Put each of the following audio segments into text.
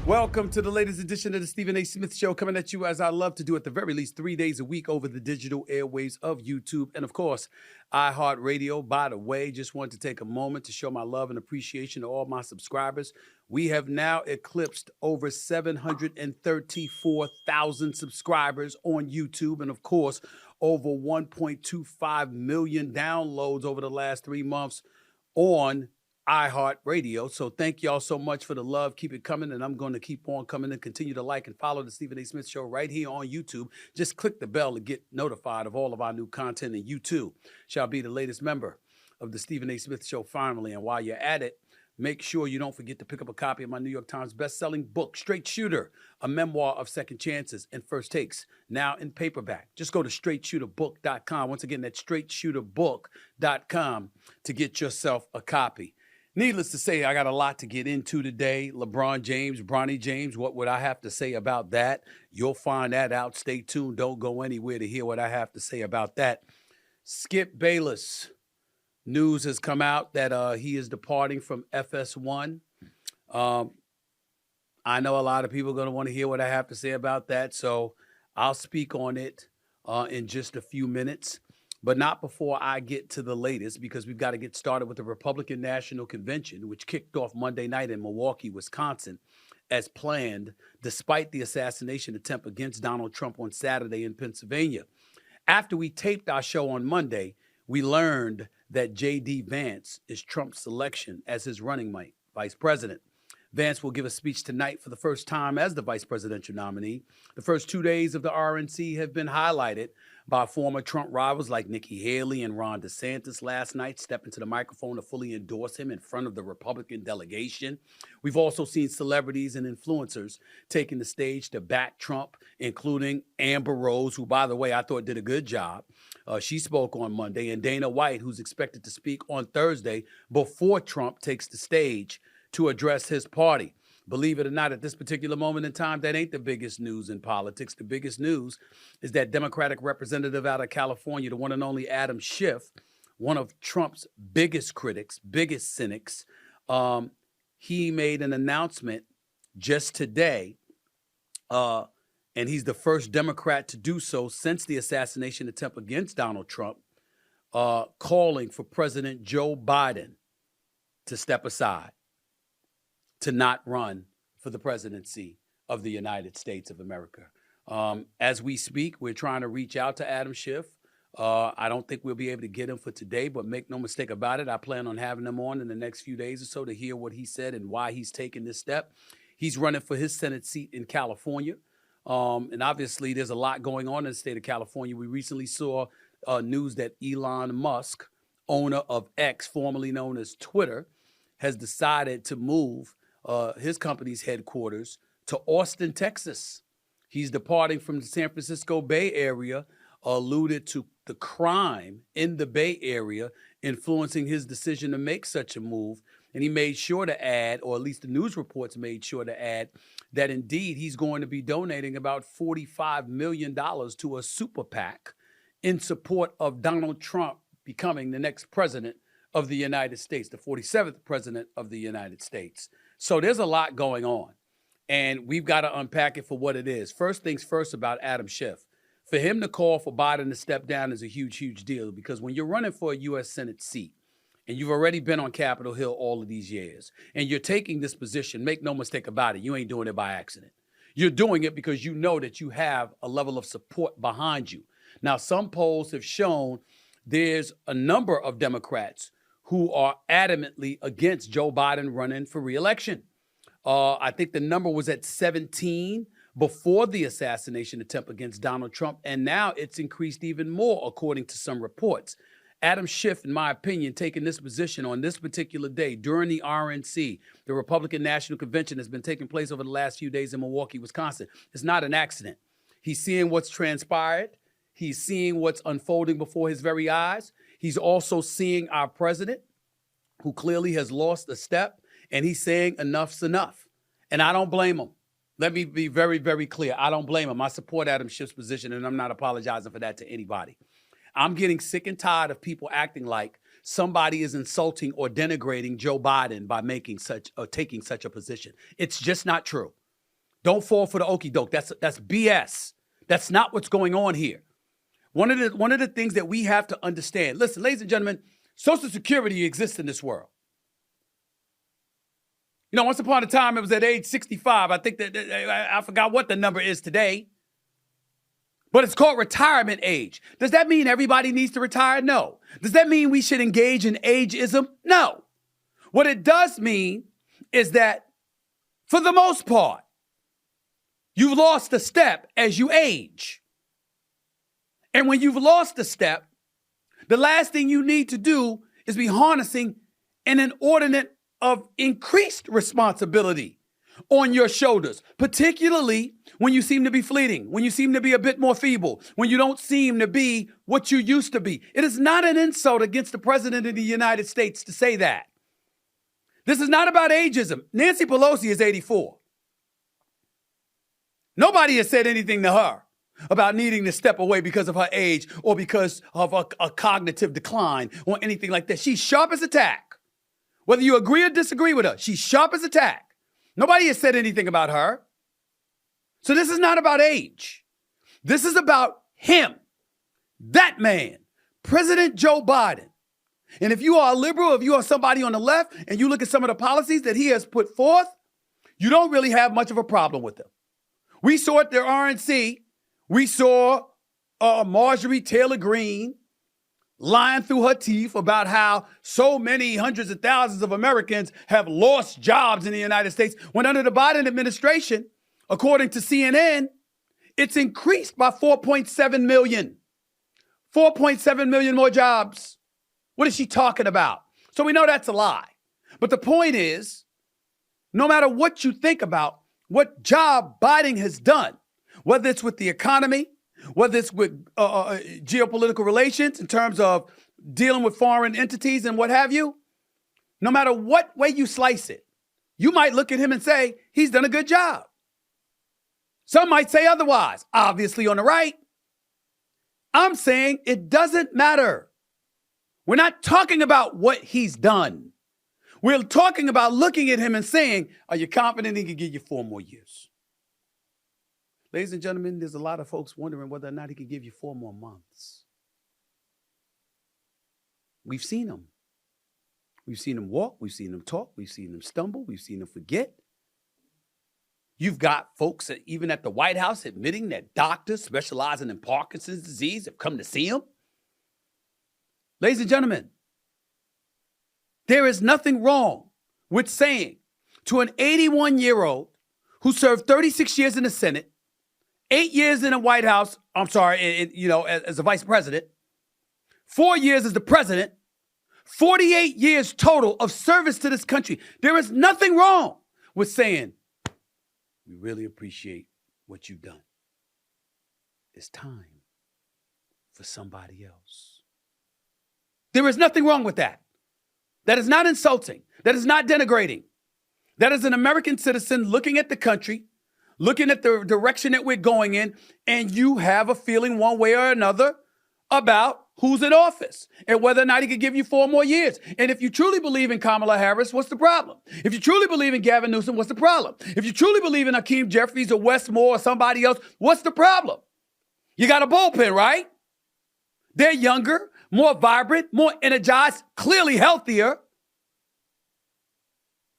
Welcome to the latest edition of the Stephen A. Smith Show, coming at you as I love to do at the very least 3 days a week over the digital airwaves of YouTube and, of course, iHeartRadio. By the way, just wanted to take a moment to show my love and appreciation to all my subscribers. We have now eclipsed over 734,000 subscribers on YouTube and, of course, over 1.25 million downloads over the last 3 months on iHeartRadio. So thank y'all so much for the love. Keep it coming, and I'm going to keep on coming and continue to like and follow the Stephen A. Smith Show right here on YouTube. Just click the bell to get notified of all of our new content, and you too shall be the latest member of the Stephen A. Smith Show finally. And while you're at it, make sure you don't forget to pick up a copy of my New York Times best-selling book, Straight Shooter, a memoir of second chances and first takes, now in paperback. Just go to straightshooterbook.com. Once again, that's straightshooterbook.com to get yourself a copy. Needless to say, I got a lot to get into today. LeBron James, Bronny James, what would I have to say about that? You'll find that out. Stay tuned. Don't go anywhere to hear what I have to say about that. Skip Bayless, news has come out that he is departing from FS1. I know a lot of people are going to want to hear what I have to say about that, so I'll speak on it in just a few minutes. But not before I get to the latest, because we've got to get started with the Republican National Convention, which kicked off Monday night in Milwaukee, Wisconsin, as planned, despite the assassination attempt against Donald Trump on Saturday in Pennsylvania. After we taped our show on Monday, we learned that J.D. Vance is Trump's selection as his running mate, vice president. Vance will give a speech tonight for the first time as the vice presidential nominee. The first 2 days of the RNC have been highlighted by former Trump rivals like Nikki Haley and Ron DeSantis last night stepping to the microphone to fully endorse him in front of the Republican delegation. We've also seen celebrities and influencers taking the stage to back Trump, including Amber Rose, who, by the way, I thought did a good job. She spoke on Monday, and Dana White, who's expected to speak on Thursday before Trump takes the stage to address his party. Believe it or not, at this particular moment in time, that ain't the biggest news in politics. The biggest news is that Democratic representative out of California, the one and only Adam Schiff, one of Trump's biggest critics, biggest cynics, he made an announcement just today, and he's the first Democrat to do so since the assassination attempt against Donald Trump, calling for President Joe Biden to step aside, to not run for the presidency of the United States of America. As we speak, we're trying to reach out to Adam Schiff. I don't think we'll be able to get him for today, but make no mistake about it, I plan on having him on in the next few days or so to hear what he said and why he's taking this step. He's running for his Senate seat in California. And obviously, there's a lot going on in the state of California. We recently saw news that Elon Musk, owner of X, formerly known as Twitter, has decided to move his company's headquarters to Austin, Texas. He's departing from the San Francisco Bay Area, alluded to the crime in the Bay Area influencing his decision to make such a move. And he made sure to add, or at least the news reports made sure to add, that indeed he's going to be donating about $45 million to a super PAC in support of Donald Trump becoming the next president of the United States, the 47th president of the United States. So there's a lot going on, and we've got to unpack it for what it is. First things first about Adam Schiff. For him to call for Biden to step down is a huge, huge deal, because when you're running for a U.S. Senate seat and you've already been on Capitol Hill all of these years and you're taking this position, make no mistake about it, you ain't doing it by accident. You're doing it because you know that you have a level of support behind you. Now, some polls have shown there's a number of Democrats who are adamantly against Joe Biden running for re-election. I think the number was at 17 before the assassination attempt against Donald Trump, and now it's increased even more, according to some reports. Adam Schiff, in my opinion, taking this position on this particular day during the RNC, the Republican National Convention has been taking place over the last few days in Milwaukee, Wisconsin. It's not an accident. He's seeing what's transpired. He's seeing what's unfolding before his very eyes. He's also seeing our president, who clearly has lost a step, and he's saying enough's enough. And I don't blame him. Let me be very, very clear. I don't blame him. I support Adam Schiff's position, and I'm not apologizing for that to anybody. I'm getting sick and tired of people acting like somebody is insulting or denigrating Joe Biden by taking such a position. It's just not true. Don't fall for the okie doke. That's BS. That's not what's going on here. One of the things that we have to understand. Listen, ladies and gentlemen, Social Security exists in this world. You know, once upon a time, it was at age 65. I think that I forgot what the number is today. But it's called retirement age. Does that mean everybody needs to retire? No. Does that mean we should engage in ageism? No. What it does mean is that, for the most part, you've lost a step as you age. And when you've lost a step, the last thing you need to do is be harnessing an inordinate of increased responsibility on your shoulders, particularly when you seem to be fleeting, when you seem to be a bit more feeble, when you don't seem to be what you used to be. It is not an insult against the President of the United States to say that. This is not about ageism. Nancy Pelosi is 84. Nobody has said anything to her about needing to step away because of her age or because of a cognitive decline or anything like that. She's sharp as a tack. Whether you agree or disagree with her, she's sharp as a tack. Nobody has said anything about her. So this is not about age. This is about him, that man, President Joe Biden. And if you are a liberal, if you are somebody on the left, and you look at some of the policies that he has put forth, you don't really have much of a problem with them. We saw at the RNC, we saw Marjorie Taylor Greene lying through her teeth about how so many hundreds of thousands of Americans have lost jobs in the United States, when under the Biden administration, according to CNN, it's increased by 4.7 million. 4.7 million more jobs. What is she talking about? So we know that's a lie. But the point is, no matter what you think about what Joe Biden has done, whether it's with the economy, whether it's with geopolitical relations in terms of dealing with foreign entities and what have you, no matter what way you slice it, you might look at him and say, he's done a good job. Some might say otherwise, obviously on the right. I'm saying it doesn't matter. We're not talking about what he's done. We're talking about looking at him and saying, are you confident he can give you 4 more years? Ladies and gentlemen, there's a lot of folks wondering whether or not he can give you 4 more months. We've seen him. We've seen him walk. We've seen him talk. We've seen him stumble. We've seen him forget. You've got folks even at the White House admitting that doctors specializing in Parkinson's disease have come to see him. Ladies and gentlemen, there is nothing wrong with saying to an 81-year-old who served 36 years in the Senate, 8 years in the White House, as a vice president, 4 years as the president, 48 years total of service to this country. There is nothing wrong with saying, we really appreciate what you've done. It's time for somebody else. There is nothing wrong with that. That is not insulting. That is not denigrating. That is an American citizen looking at the country, looking at the direction that we're going in, and you have a feeling one way or another about who's in office and whether or not he could give you 4 more years. And if you truly believe in Kamala Harris, what's the problem? If you truly believe in Gavin Newsom, what's the problem? If you truly believe in Hakeem Jeffries or Wes Moore or somebody else, what's the problem? You got a bullpen, right? They're younger, more vibrant, more energized, clearly healthier.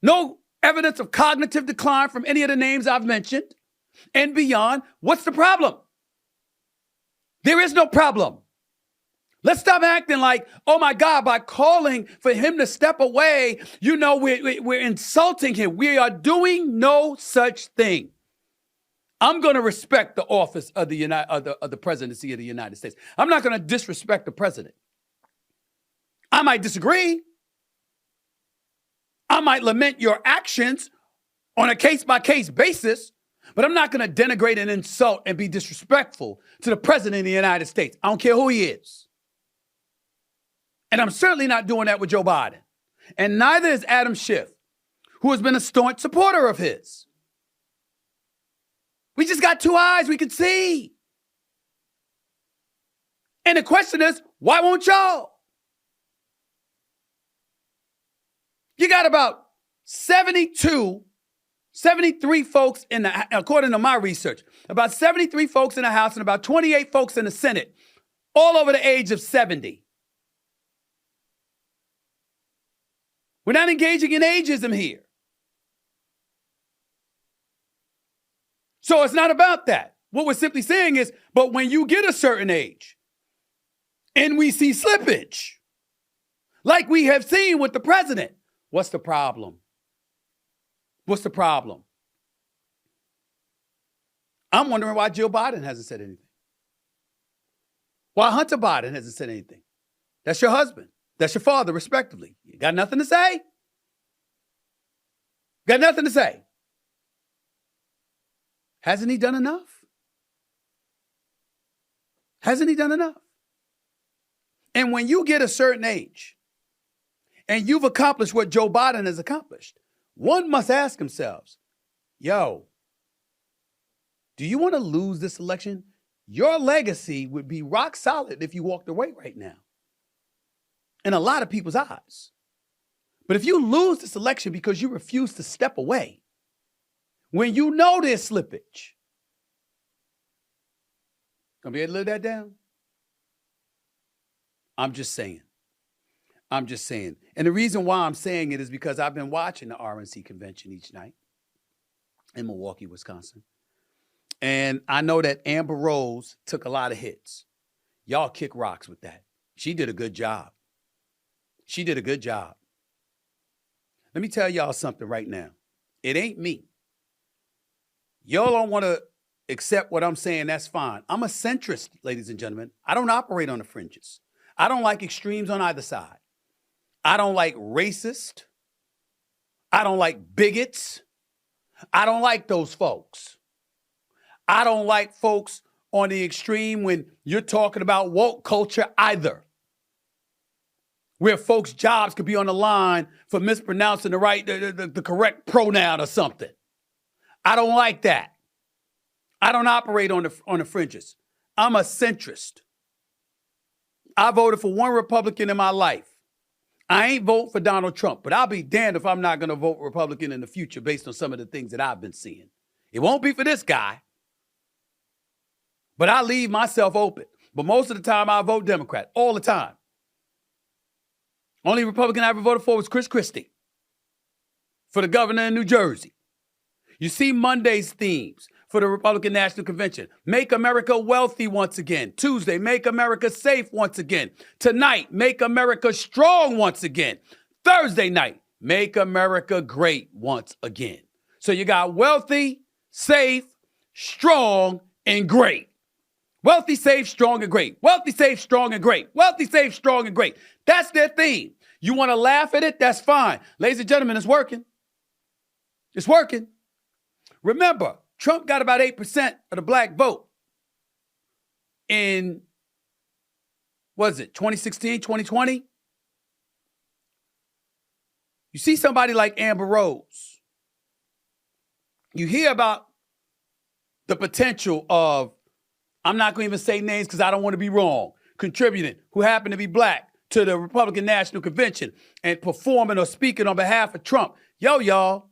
No evidence of cognitive decline from any of the names I've mentioned. And beyond, what's the problem? There is no problem. Let's stop acting like, oh my God, by calling for him to step away, we're insulting him. We are doing no such thing. I'm going to respect the office of the presidency of the United States. I'm not going to disrespect the president. I might disagree. I might lament your actions on a case-by-case basis, but I'm not going to denigrate and insult and be disrespectful to the president of the United States. I don't care who he is. And I'm certainly not doing that with Joe Biden. And neither is Adam Schiff, who has been a staunch supporter of his. We just got 2 eyes we can see. And the question is, why won't y'all? You got about 72 73 folks according to my research, about 73 folks in the House and about 28 folks in the Senate, all over the age of 70. We're not engaging in ageism here. So it's not about that. What we're simply saying is, but when you get a certain age and we see slippage, like we have seen with the president, what's the problem? What's the problem? I'm wondering why Joe Biden hasn't said anything. Why Hunter Biden hasn't said anything. That's your husband. That's your father, respectively. You got nothing to say? Got nothing to say. Hasn't he done enough? Hasn't he done enough? And when you get a certain age and you've accomplished what Joe Biden has accomplished, one must ask themselves, yo, do you want to lose this election? Your legacy would be rock solid if you walked away right now. In a lot of people's eyes. But if you lose this election because you refuse to step away, when you know there's slippage, gonna be able to live that down? I'm just saying. I'm just saying. And the reason why I'm saying it is because I've been watching the RNC convention each night in Milwaukee, Wisconsin. And I know that Amber Rose took a lot of hits. Y'all kick rocks with that. She did a good job. She did a good job. Let me tell y'all something right now. It ain't me. Y'all don't want to accept what I'm saying, that's fine. I'm a centrist, ladies and gentlemen. I don't operate on the fringes. I don't like extremes on either side. I don't like racist. I don't like bigots. I don't like those folks. I don't like folks on the extreme when you're talking about woke culture either, where folks' jobs could be on the line for mispronouncing the correct pronoun or something. I don't like that. I don't operate on the fringes. I'm a centrist. I voted for one Republican in my life. I ain't vote for Donald Trump, but I'll be damned if I'm not going to vote Republican in the future based on some of the things that I've been seeing. It won't be for this guy, but I leave myself open. But most of the time I vote Democrat, all the time. Only Republican I ever voted for was Chris Christie for the governor in New Jersey. You see Monday's themes for the Republican National Convention. Make America wealthy once again. Tuesday, make America safe once again. Tonight, make America strong once again. Thursday night, make America great once again. So you got wealthy, safe, strong, and great. Wealthy, safe, strong, and great. Wealthy, safe, strong, and great. Wealthy, safe, strong, and great. That's their theme. You want to laugh at it? That's fine. Ladies and gentlemen, it's working. It's working. Remember, Trump got about 8% of the black vote in, 2016, 2020? You see somebody like Amber Rose. You hear about the potential of, I'm not going to even say names because I don't want to be wrong, contributing, who happen to be black to the Republican National Convention and performing or speaking on behalf of Trump. Yo, y'all.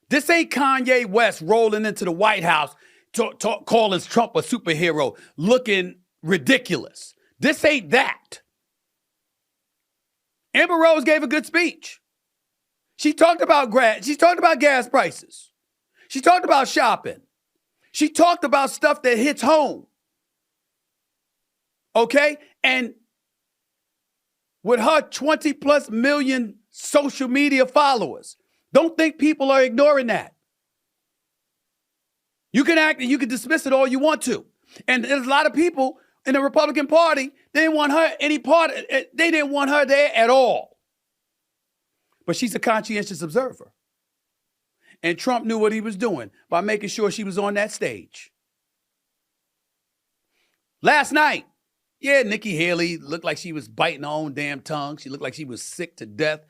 This ain't Kanye West rolling into the White House, calling Trump a superhero, looking ridiculous. This ain't that. Amber Rose gave a good speech. She talked about gas prices. She talked about shopping. She talked about stuff that hits home. Okay? And with her 20 plus million social media followers, don't think people are ignoring that. You can dismiss it all you want to. And there's a lot of people in the Republican Party, they didn't want her they didn't want her there at all. But she's a conscientious observer. And Trump knew what he was doing by making sure she was on that stage. Last night, Nikki Haley looked like she was biting her own damn tongue. She looked like she was sick to death,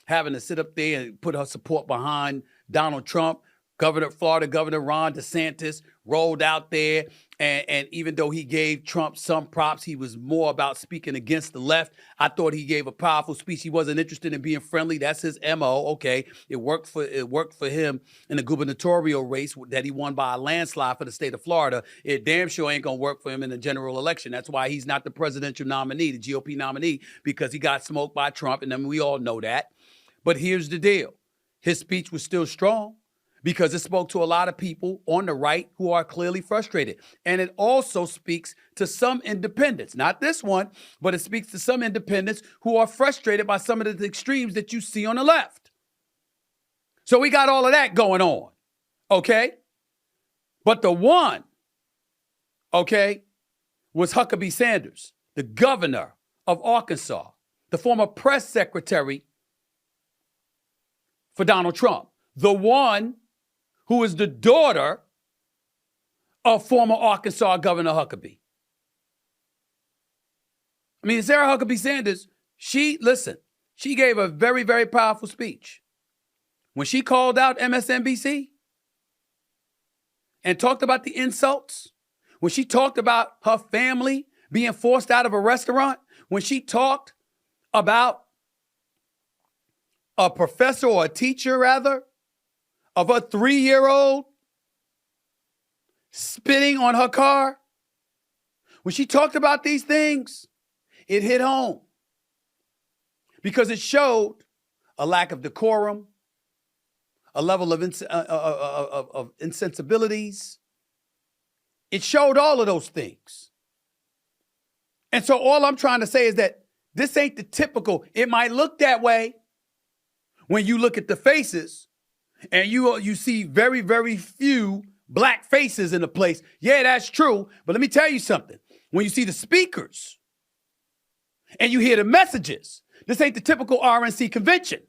having to sit up there and put her support behind Donald Trump. Florida Governor Ron DeSantis rolled out there, and even though he gave Trump some props, he was more about speaking against the left. I thought he gave a powerful speech. He wasn't interested in being friendly. That's his MO. Okay, it worked for him in the gubernatorial race that he won by a landslide for the state of Florida. It damn sure ain't gonna work for him in the general election. That's why he's not the presidential nominee, the GOP nominee, because he got smoked by Trump, and then we all know that. But here's the deal: his speech was still strong, because it spoke to a lot of people on the right who are clearly frustrated. And it also speaks to some independents, not this one, but it speaks to some independents who are frustrated by some of the extremes that you see on the left. So we got all of that going on, okay? But the one, okay, was Huckabee Sanders, the governor of Arkansas, the former press secretary for Donald Trump, the one who is the daughter of former Arkansas Governor Huckabee. I mean, Sarah Huckabee Sanders, she gave a very, very powerful speech. When she called out MSNBC and talked about the insults, when she talked about her family being forced out of a restaurant, when she talked about a professor or a teacher, rather, of a 3-year-old spitting on her car, when she talked about these things, it hit home because it showed a lack of decorum, a level of insensibilities. It showed all of those things. And so all I'm trying to say is that this ain't the typical. It might look that way when you look at the faces, and you see very, very few black faces in the place. Yeah, that's true. But let me tell you something. When you see the speakers and you hear the messages, this ain't the typical RNC convention.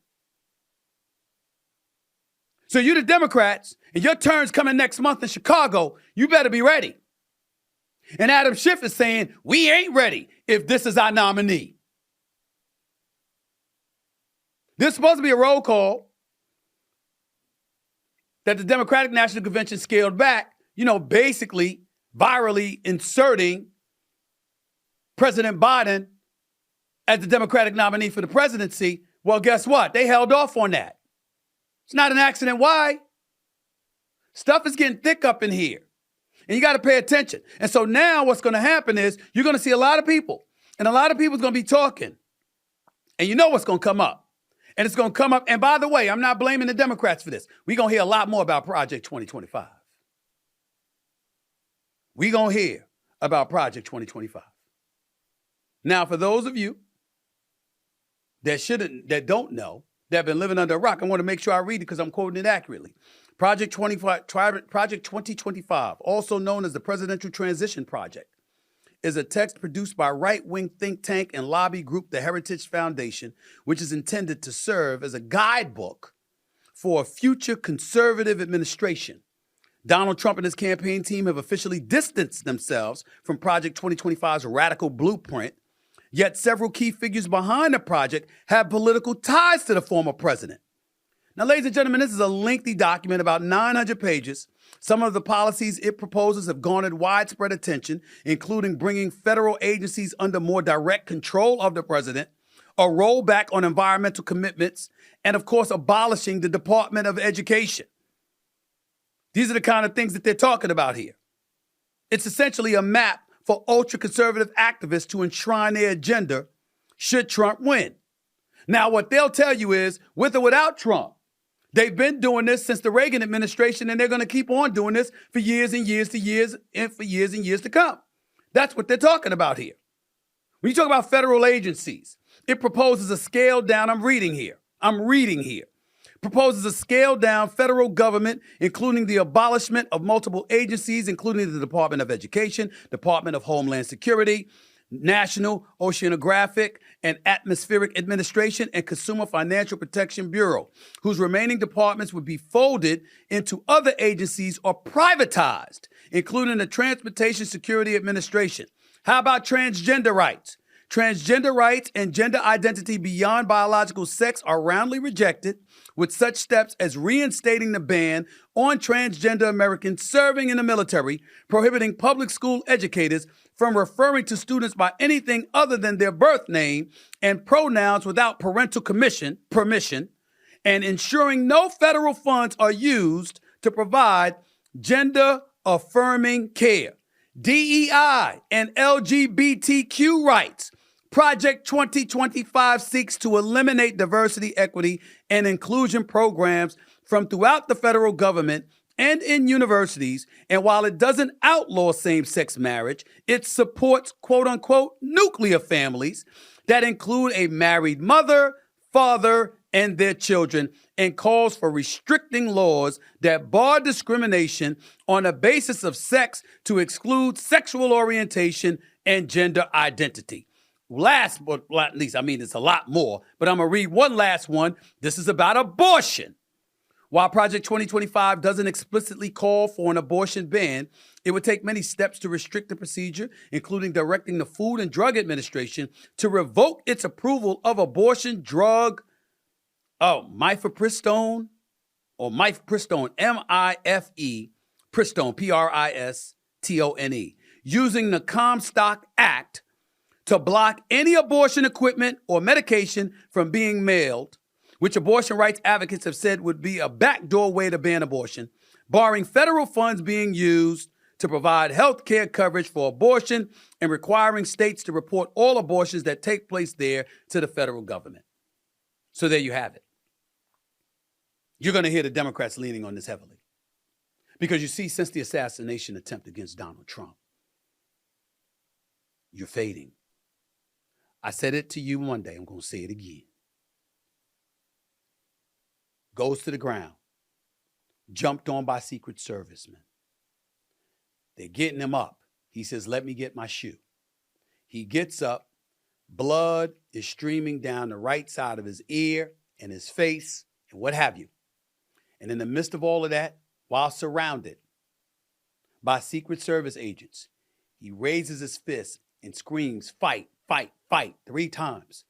So you the Democrats, and your turn's coming next month in Chicago, you better be ready. And Adam Schiff is saying, we ain't ready if this is our nominee. This is supposed to be a roll call that the Democratic National Convention scaled back, basically virally inserting President Biden as the Democratic nominee for the presidency. Well, guess what? They held off on that. It's not an accident. Why? Stuff is getting thick up in here, and you got to pay attention. And so now what's going to happen is you're going to see a lot of people, and a lot of people's going to be talking, and you know what's going to come up. And it's going to come up. And by the way, I'm not blaming the Democrats for this. We're going to hear a lot more about Project 2025. We're going to hear about Project 2025. Now, for those of you that don't know, that have been living under a rock, I want to make sure I read it because I'm quoting it accurately. Project 2025, also known as the Presidential Transition Project, is a text produced by right-wing think tank and lobby group, the Heritage Foundation, which is intended to serve as a guidebook for a future conservative administration. Donald Trump and his campaign team have officially distanced themselves from Project 2025's radical blueprint, yet several key figures behind the project have political ties to the former president. Now, ladies and gentlemen, this is a lengthy document, about 900 pages. Some of the policies it proposes have garnered widespread attention, including bringing federal agencies under more direct control of the president, a rollback on environmental commitments, and, of course, abolishing the Department of Education. These are the kind of things that they're talking about here. It's essentially a map for ultra-conservative activists to enshrine their agenda should Trump win. Now, what they'll tell you is, with or without Trump, they've been doing this since the Reagan administration, and they're going to keep on doing this for years and years to years and for years and years to come. That's what they're talking about here. When you talk about federal agencies, it proposes a scaled down, I'm reading here, proposes a scaled down federal government, including the abolishment of multiple agencies, including the Department of Education, Department of Homeland Security, National Oceanographic and Atmospheric Administration, and Consumer Financial Protection Bureau, whose remaining departments would be folded into other agencies or privatized, including the Transportation Security Administration. How about transgender rights? Transgender rights and gender identity beyond biological sex are roundly rejected, with such steps as reinstating the ban on transgender Americans serving in the military, prohibiting public school educators from referring to students by anything other than their birth name and pronouns without parental permission, and ensuring no federal funds are used to provide gender-affirming care, DEI, and LGBTQ rights. Project 2025 seeks to eliminate diversity, equity, and inclusion programs from throughout the federal government and in universities. And while it doesn't outlaw same-sex marriage, it supports quote-unquote nuclear families that include a married mother, father, and their children, and calls for restricting laws that bar discrimination on the basis of sex to exclude sexual orientation and gender identity. Last but not least, it's a lot more, but I'm going to read one last one. This is about abortion. While Project 2025 doesn't explicitly call for an abortion ban, it would take many steps to restrict the procedure, including directing the Food and Drug Administration to revoke its approval of abortion drug, mifepristone, M-I-F-E, Pristone, P-R-I-S-T-O-N-E, using the Comstock Act to block any abortion equipment or medication from being mailed, which abortion rights advocates have said would be a backdoor way to ban abortion, barring federal funds being used to provide health care coverage for abortion, and requiring states to report all abortions that take place there to the federal government. So there you have it. You're going to hear the Democrats leaning on this heavily. Because you see, since the assassination attempt against Donald Trump, you're fading. I said it to you one day. I'm going to say it again. Goes to the ground. Jumped on by Secret Servicemen. They're getting him up. He says, let me get my shoe. He gets up. Blood is streaming down the right side of his ear and his face and what have you. And in the midst of all of that, while surrounded by Secret Service agents, he raises his fist and screams, fight, fight, fight, 3 times.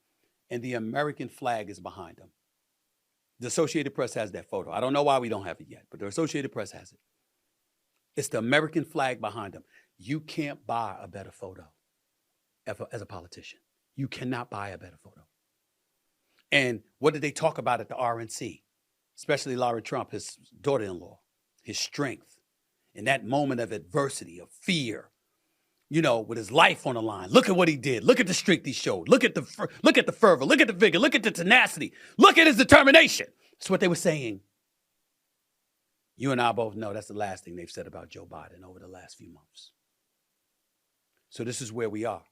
And the American flag is behind him. The Associated Press has that photo. I don't know why we don't have it yet, but the Associated Press has it. It's the American flag behind him. You can't buy a better photo as a politician. You cannot buy a better photo. And what did they talk about at the RNC? Especially Lara Trump, his daughter-in-law, his strength in that moment of adversity, of fear, with his life on the line. Look at what he did. Look at the strength he showed. Look at the fervor. Look at the vigor. Look at the tenacity. Look at his determination. That's what they were saying. You and I both know that's the last thing they've said about Joe Biden over the last few months. So this is where we are.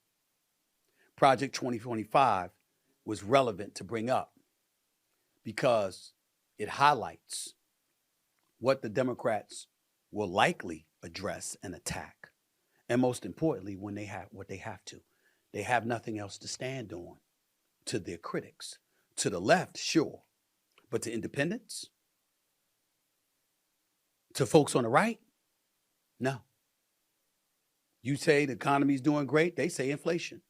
Project 2025 was relevant to bring up because it highlights what the Democrats will likely address and attack. And most importantly, when they have what they have to. They have nothing else to stand on to their critics. To the left, sure. But to independents? To folks on the right? No. You say the economy's doing great, they say inflation.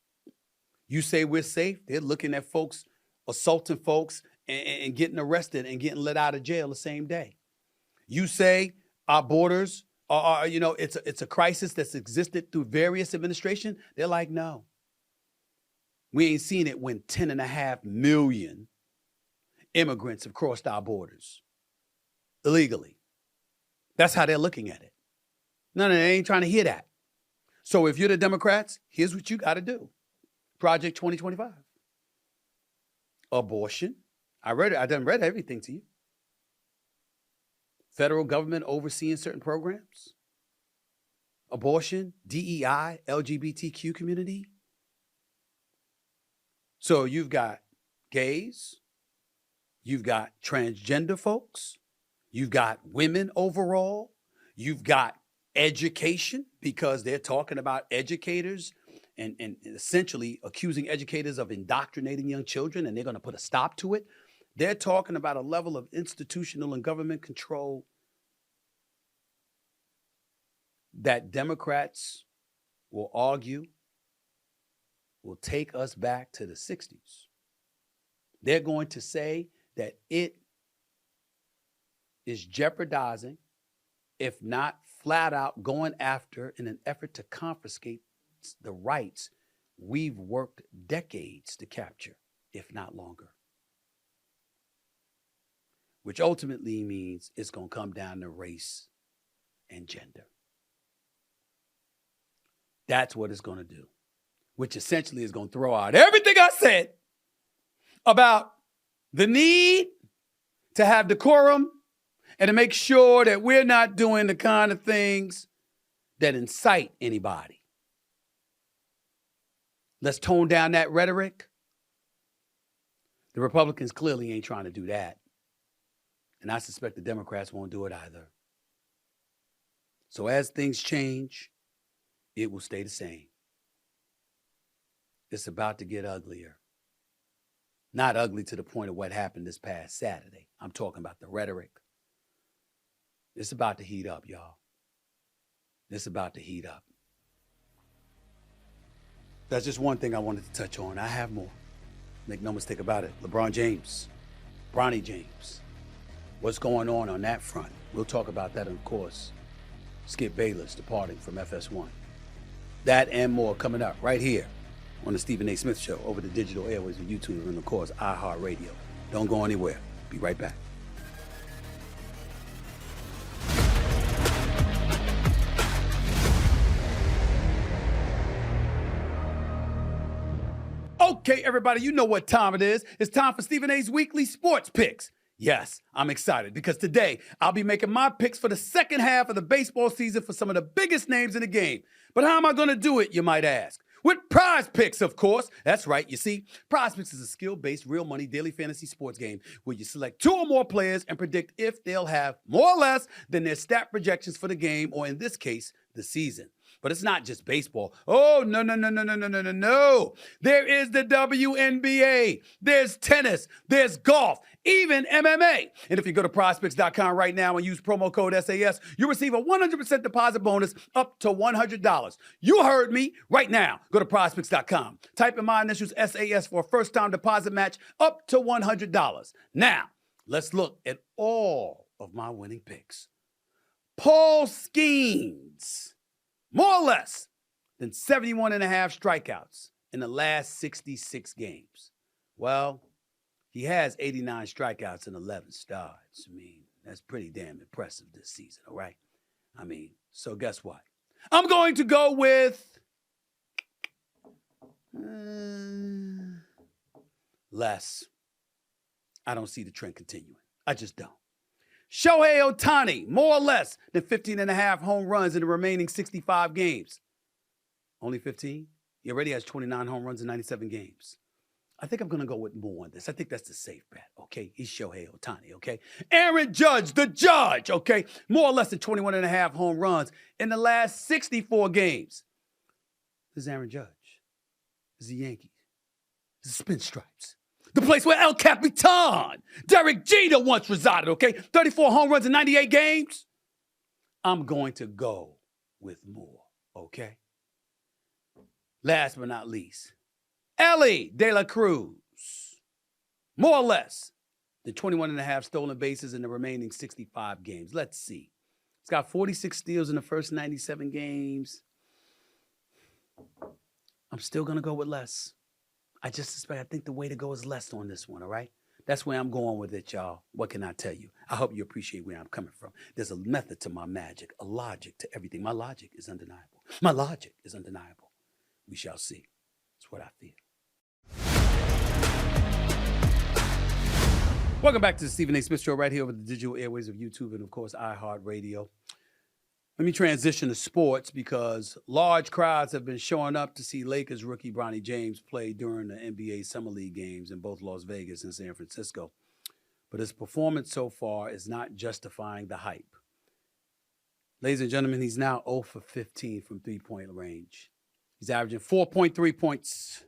You say we're safe, they're looking at folks, assaulting folks and getting arrested and getting let out of jail the same day. You say our borders are it's a crisis that's existed through various administrations. They're like, no. We ain't seen it when 10.5 million immigrants have crossed our borders illegally. That's how they're looking at it. No, they ain't trying to hear that. So if you're the Democrats, here's what you got to do. Project 2025. Abortion. I done read everything to you. Federal government overseeing certain programs. Abortion, DEI, LGBTQ community. So you've got gays. You've got transgender folks. You've got women overall. You've got education, because they're talking about educators and essentially accusing educators of indoctrinating young children, and they're going to put a stop to it. They're talking about a level of institutional and government control that Democrats will argue will take us back to the 60s. They're going to say that it is jeopardizing, if not flat out going after in an effort to confiscate the rights we've worked decades to capture, if not longer. Which ultimately means it's going to come down to race and gender. That's what it's going to do, which essentially is going to throw out everything I said about the need to have decorum and to make sure that we're not doing the kind of things that incite anybody. Let's tone down that rhetoric. The Republicans clearly ain't trying to do that. And I suspect the Democrats won't do it either. So as things change, it will stay the same. It's about to get uglier. Not ugly to the point of what happened this past Saturday. I'm talking about the rhetoric. It's about to heat up, y'all. It's about to heat up. That's just one thing I wanted to touch on. I have more. Make no mistake about it. LeBron James, Bronny James. What's going on that front? We'll talk about that, of course. Skip Bayless departing from FS1. That and more coming up right here on the Stephen A. Smith Show over the digital airways of YouTube and, of course, iHeartRadio. Don't go anywhere. Be right back. Okay, everybody, you know what time it is. It's time for Stephen A.'s Weekly Sports Picks. Yes, I'm excited because today I'll be making my picks for the second half of the baseball season for some of the biggest names in the game. But how am I going to do it, you might ask? With Prize Picks, of course. That's right. You see, Prize Picks is a skill-based, real money daily fantasy sports game where you select 2 or more players and predict if they'll have more or less than their stat projections for the game, or in this case, the season. But it's not just baseball. Oh, no. There is the WNBA. There's tennis. There's golf. Even MMA. And if you go to prizepicks.com right now and use promo code SAS, you receive a 100% deposit bonus up to $100. You heard me. Right now, go to prizepicks.com. Type in my initials SAS for a first-time deposit match up to $100. Now, let's look at all of my winning picks. Paul Skeens. More or less than 71 and a half strikeouts in the last 66 games. Well, he has 89 strikeouts and 11 starts. I mean, that's pretty damn impressive this season, all right? I mean, so guess what? I'm going to go with less. I don't see the trend continuing. I just don't. Shohei Ohtani, more or less than 15 and a half home runs in the remaining 65 games. Only 15? He already has 29 home runs in 97 games. I think I'm going to go with more on this. I think that's the safe bet, okay? He's Shohei Ohtani, okay? Aaron Judge, the judge, okay? More or less than 21 and a half home runs in the last 64 games. This is Aaron Judge. This is the Yankees. This is Pinstripes. The place where El Capitan, Derek Jeter once resided, okay? 34 home runs in 98 games. I'm going to go with more, okay? Last but not least, Ellie De La Cruz. More or less than 21 and a half stolen bases in the remaining 65 games. Let's see. He's got 46 steals in the first 97 games. I'm still going to go with less. I think the way to go is less on this one, all right? That's where I'm going with it, y'all. What can I tell you? I hope you appreciate where I'm coming from. There's a method to my magic, a logic to everything. My logic is undeniable. My logic is undeniable. We shall see. That's what I feel. Welcome back to the Stephen A. Smith Show right here over the digital airways of YouTube and, of course, iHeartRadio. Let me transition to sports because large crowds have been showing up to see Lakers rookie Bronny James play during the NBA Summer League games in both Las Vegas and San Francisco. But his performance so far is not justifying the hype. Ladies and gentlemen, he's now 0 for 15 from three-point range. He's averaging 4.3 points,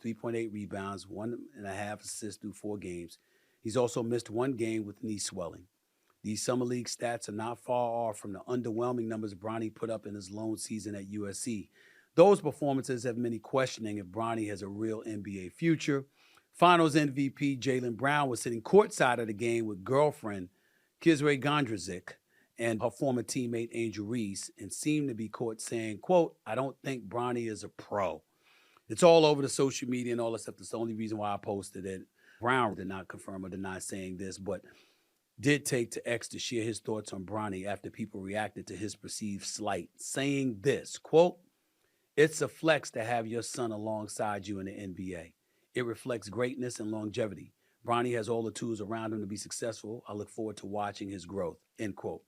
3.8 rebounds, 1.5 assists through 4 games. He's also missed 1 game with knee swelling. These Summer League stats are not far off from the underwhelming numbers Bronny put up in his lone season at USC. Those performances have many questioning if Bronny has a real NBA future. Finals MVP Jaylen Brown was sitting courtside of the game with girlfriend Kizray Gondrezick and her former teammate Angel Reese, and seemed to be caught saying, quote, "I don't think Bronny is a pro." It's all over the social media and all that stuff. That's the only reason why I posted it. Brown did not confirm or deny saying this, but did take to X to share his thoughts on Bronny after people reacted to his perceived slight, saying this, quote, "It's a flex to have your son alongside you in the NBA. It reflects greatness and longevity. Bronny has all the tools around him to be successful. I look forward to watching his growth," end quote.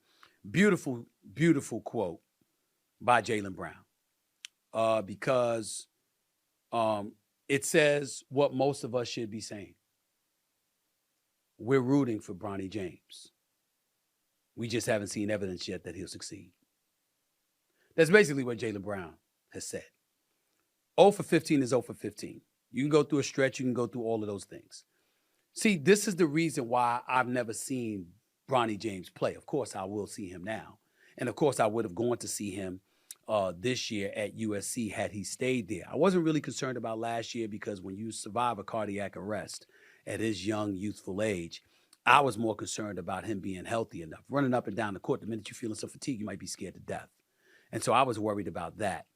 Beautiful, beautiful quote by Jaylen Brown, because it says what most of us should be saying. We're rooting for Bronny James. We just haven't seen evidence yet that he'll succeed. That's basically what Jaylen Brown has said. 0 for 15 is 0 for 15. You can go through a stretch. You can go through all of those things. See, this is the reason why I've never seen Bronny James play. Of course, I will see him now. And of course, I would have gone to see him this year at USC had he stayed there. I wasn't really concerned about last year because when you survive a cardiac arrest at his young, youthful age, I was more concerned about him being healthy enough. Running up and down the court, the minute you're feeling some fatigue, you might be scared to death. And so I was worried about that.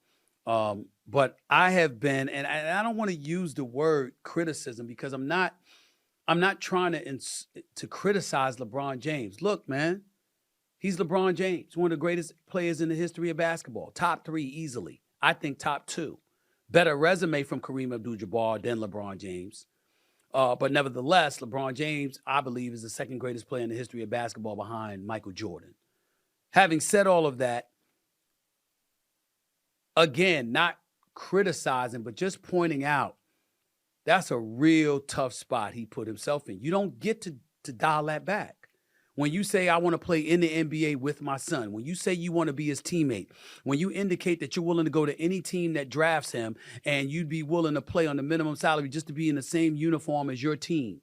But I have been, and I don't want to use the word criticism because I'm not trying to criticize LeBron James. Look, man, he's LeBron James, one of the greatest players in the history of basketball. Top 3 easily. I think top 2. Better resume from Kareem Abdul-Jabbar than LeBron James. But nevertheless, LeBron James, I believe, is the second greatest player in the history of basketball behind Michael Jordan. Having said all of that, again, not criticizing, but just pointing out, that's a real tough spot he put himself in. You don't get to dial that back. When you say, "I want to play in the NBA with my son," when you say you want to be his teammate, when you indicate that you're willing to go to any team that drafts him and you'd be willing to play on the minimum salary just to be in the same uniform as your team,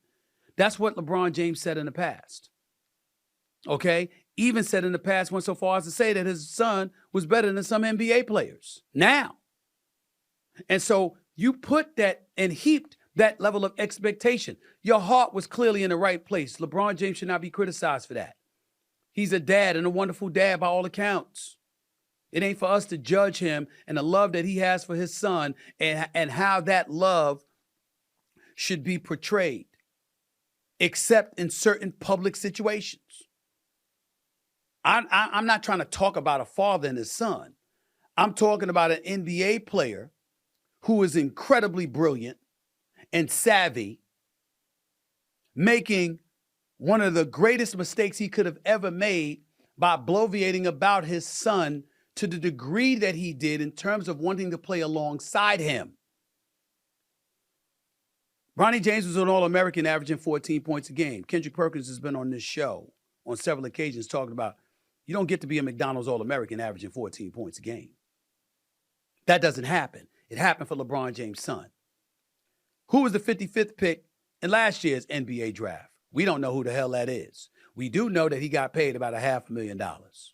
that's what LeBron James said in the past. Okay? Even said in the past, went so far as to say that his son was better than some NBA players now. And so you put that and heaped that level of expectation. Your heart was clearly in the right place. LeBron James should not be criticized for that. He's a dad and a wonderful dad by all accounts. It ain't for us to judge him and the love that he has for his son and how that love should be portrayed, except in certain public situations. I'm not trying to talk about a father and his son. I'm talking about an NBA player who is incredibly brilliant and savvy, making one of the greatest mistakes he could have ever made by bloviating about his son to the degree that he did in terms of wanting to play alongside him. Bronny James was an All-American averaging 14 points a game. Kendrick Perkins has been on this show on several occasions talking about you don't get to be a McDonald's All-American averaging 14 points a game. That doesn't happen. It happened for LeBron James' son. Who was the 55th pick in last year's NBA draft? We don't know who the hell that is. We do know that he got paid about $500,000.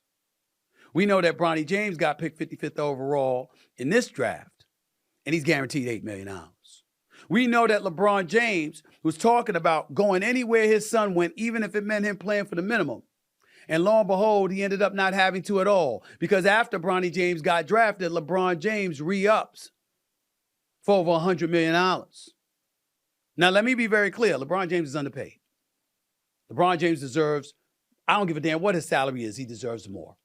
We know that Bronny James got picked 55th overall in this draft, and he's guaranteed $8 million. We know that LeBron James was talking about going anywhere his son went, even if it meant him playing for the minimum. And lo and behold, he ended up not having to at all because after Bronny James got drafted, LeBron James re-ups for over $100 million. Now, let me be very clear. LeBron James is underpaid. LeBron James deserves, I don't give a damn what his salary is, he deserves more.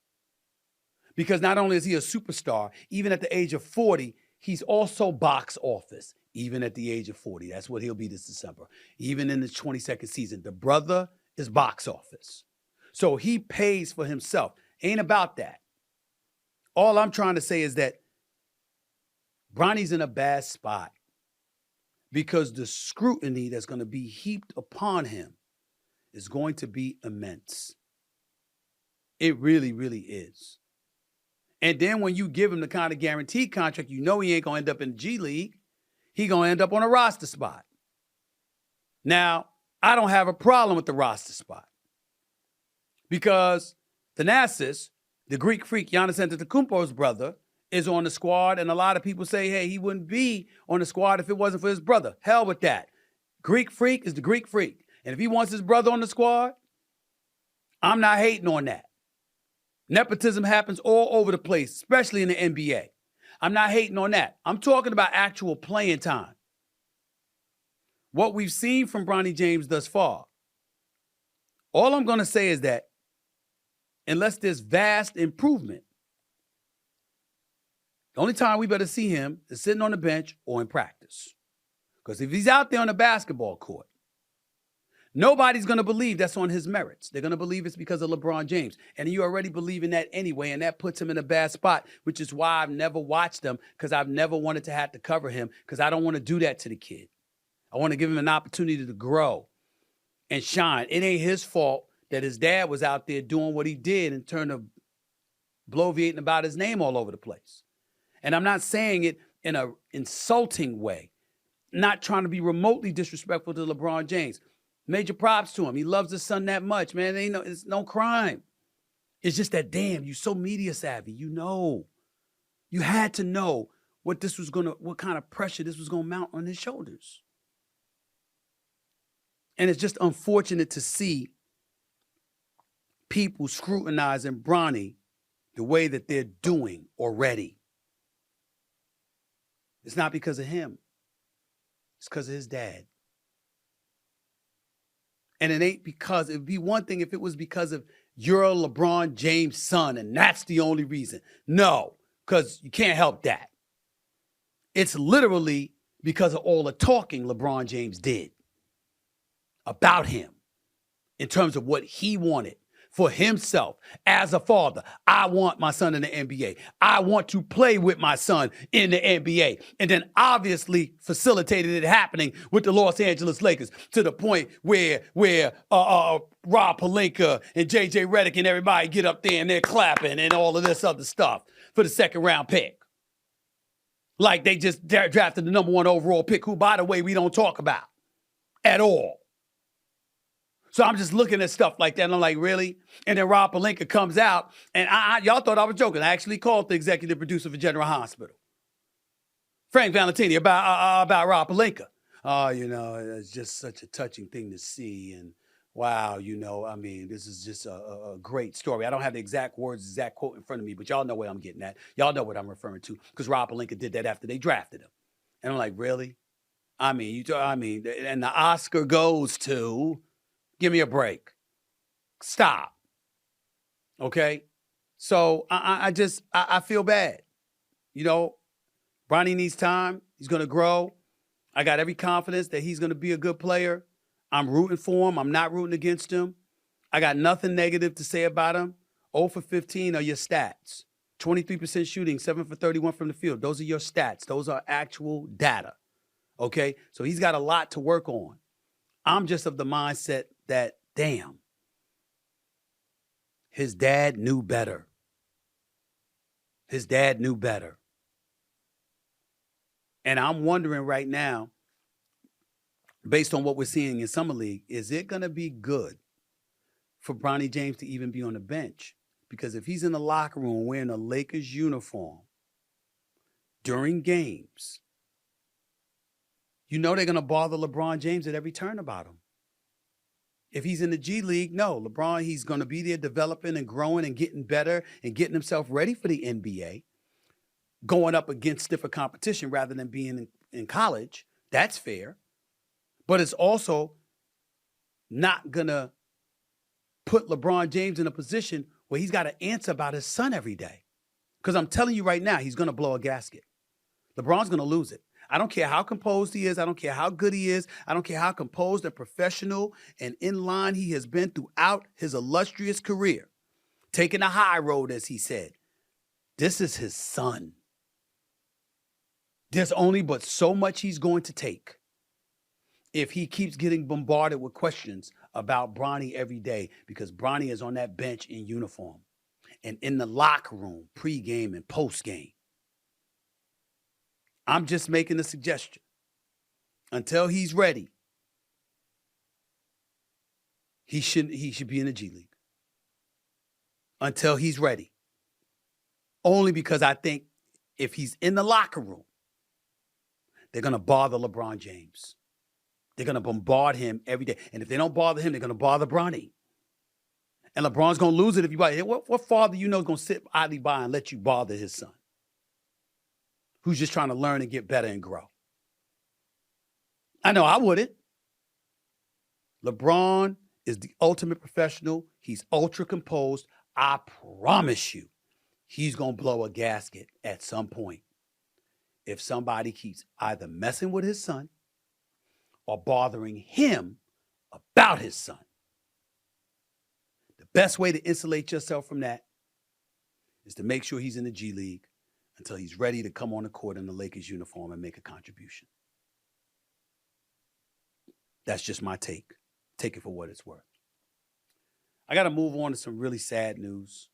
Because not only is he a superstar, even at the age of 40, he's also box office. Even at the age of 40, that's what he'll be this December. Even in the 22nd season, the brother is box office. So he pays for himself. Ain't about that. All I'm trying to say is that Bronny's in a bad spot because the scrutiny that's going to be heaped upon him is going to be immense. It really, really is. And then when you give him the kind of guaranteed contract, you know he ain't going to end up in the G League. He going to end up on a roster spot. Now, I don't have a problem with the roster spot because Thanasis, the Greek freak, Giannis Antetokounmpo's brother, is on the squad, and a lot of people say, hey, he wouldn't be on the squad if it wasn't for his brother. Hell with that. Greek freak is the Greek freak. And if he wants his brother on the squad, I'm not hating on that. Nepotism happens all over the place, especially in the NBA. I'm not hating on that. I'm talking about actual playing time. What we've seen from Bronny James thus far. All I'm going to say is that unless there's vast improvement, the only time we better see him is sitting on the bench or in practice. Because if he's out there on the basketball court, nobody's going to believe that's on his merits. They're going to believe it's because of LeBron James. And you already believe in that anyway, and that puts him in a bad spot, which is why I've never watched him, because I've never wanted to have to cover him, because I don't want to do that to the kid. I want to give him an opportunity to grow and shine. It ain't his fault that his dad was out there doing what he did in terms of bloviating about his name all over the place. And I'm not saying it in an insulting way, not trying to be remotely disrespectful to LeBron James. Major props to him. He loves his son that much, man. It's no crime. It's just that, damn, you so media savvy. You know. You had to know what kind of pressure this was going to mount on his shoulders. And it's just unfortunate to see people scrutinizing Bronny the way that they're doing already. It's not because of him. It's because of his dad. And it ain't because, it'd be one thing if it was because of you're a LeBron James son and that's the only reason. No, because you can't help that. It's literally because of all the talking LeBron James did about him in terms of what he wanted for himself as a father. I want my son in the NBA. I want to play with my son in the NBA. And then obviously facilitated it happening with the Los Angeles Lakers to the point where Rob Pelinka and JJ Redick and everybody get up there and they're clapping and all of this other stuff for the second round pick. Like they just drafted the number 1 overall pick, who, by the way, we don't talk about at all. So I'm just looking at stuff like that, and I'm like, really? And then Rob Pelinka comes out, and y'all thought I was joking. I actually called the executive producer for General Hospital, Frank Valentini, about Rob Pelinka. It's just such a touching thing to see, and wow, this is just a great story. I don't have the exact words, exact quote in front of me, but y'all know what I'm getting at. Y'all know what I'm referring to, because Rob Pelinka did that after they drafted him. And I'm like, really? And the Oscar goes to... Give me a break. Stop. Okay? So I feel bad. Bronny needs time. He's going to grow. I got every confidence that he's going to be a good player. I'm rooting for him. I'm not rooting against him. I got nothing negative to say about him. 0 for 15 are your stats. 23% shooting, 7 for 31 from the field. Those are your stats. Those are actual data. Okay? So he's got a lot to work on. I'm just of the mindset that, damn, his dad knew better. His dad knew better. And I'm wondering right now, based on what we're seeing in Summer League, is it going to be good for Bronny James to even be on the bench? Because if he's in the locker room wearing a Lakers uniform during games, they're going to bother LeBron James at every turn about him. If he's in the G League, no. LeBron, he's going to be there developing and growing and getting better and getting himself ready for the NBA, going up against stiffer competition rather than being in college. That's fair. But it's also not going to put LeBron James in a position where he's got to answer about his son every day. Because I'm telling you right now, he's going to blow a gasket. LeBron's going to lose it. I don't care how composed he is. I don't care how good he is. I don't care how composed and professional and in line he has been throughout his illustrious career. Taking the high road, as he said. This is his son. There's only but so much he's going to take if he keeps getting bombarded with questions about Bronny every day, because Bronny is on that bench in uniform and in the locker room, pregame and postgame. I'm just making a suggestion. Until he's ready, he should be in the G League. Until he's ready. Only because I think if he's in the locker room, they're going to bother LeBron James. They're going to bombard him every day. And if they don't bother him, they're going to bother Bronny. And LeBron's going to lose it if you buy it. What father you know is going to sit idly by and let you bother his son, who's just trying to learn and get better and grow? I know I wouldn't. LeBron is the ultimate professional. He's ultra composed. I promise you, he's going to blow a gasket at some point if somebody keeps either messing with his son or bothering him about his son. The best way to insulate yourself from that is to make sure he's in the G League until he's ready to come on the court in the Lakers uniform and make a contribution. That's just my take. Take it for what it's worth. I got to move on to some really sad news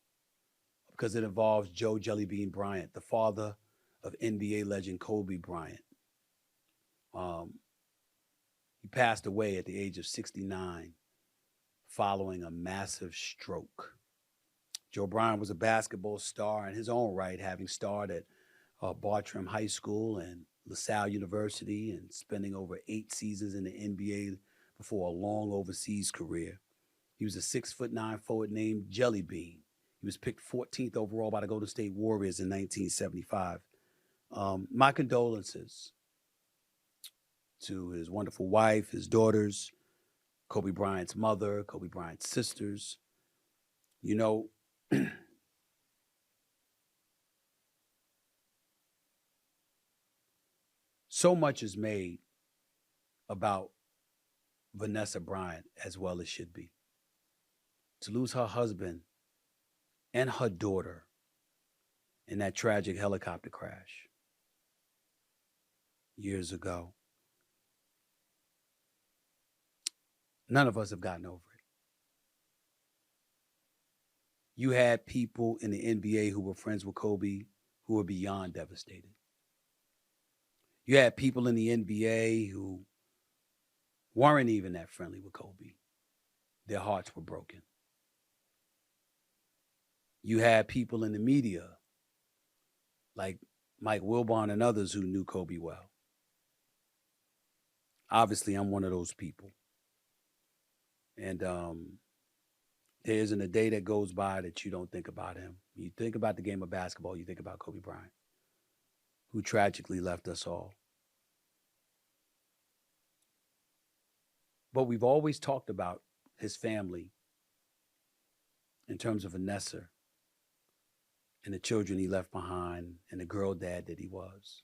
because it involves Joe Jellybean Bryant, the father of NBA legend Kobe Bryant. He passed away at the age of 69 following a massive stroke. Joe Bryant was a basketball star in his own right, having starred at Bartram High School and LaSalle University and spending over 8 seasons in the NBA before a long overseas career. He was a 6'9" forward named Jellybean. He was picked 14th overall by the Golden State Warriors in 1975. My condolences to his wonderful wife, his daughters, Kobe Bryant's mother, Kobe Bryant's sisters. You know, so much is made about Vanessa Bryant, as well as should be. To lose her husband and her daughter in that tragic helicopter crash years ago. None of us have gotten over it. You had people in the NBA who were friends with Kobe who were beyond devastated. You had people in the NBA who weren't even that friendly with Kobe. Their hearts were broken. You had people in the media like Mike Wilbon and others who knew Kobe well. Obviously, I'm one of those people. And there isn't a day that goes by that you don't think about him. You think about the game of basketball, you think about Kobe Bryant, who tragically left us all. But we've always talked about his family in terms of Vanessa and the children he left behind and the girl dad that he was.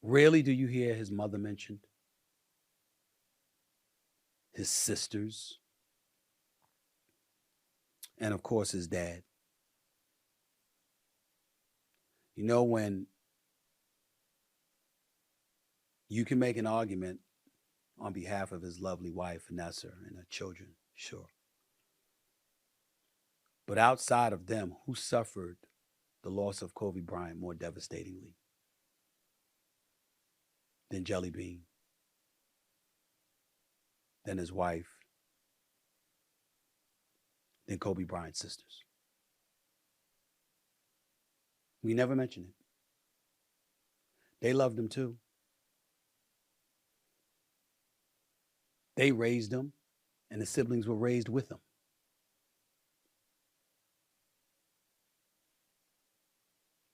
Rarely do you hear his mother mentioned, his sisters, and of course his dad. You know, when you can make an argument on behalf of his lovely wife, Vanessa, and her children, sure. But outside of them, who suffered the loss of Kobe Bryant more devastatingly than Jellybean, than his wife, than Kobe Bryant's sisters? We never mention it. They loved him too. They raised him, and the siblings were raised with him.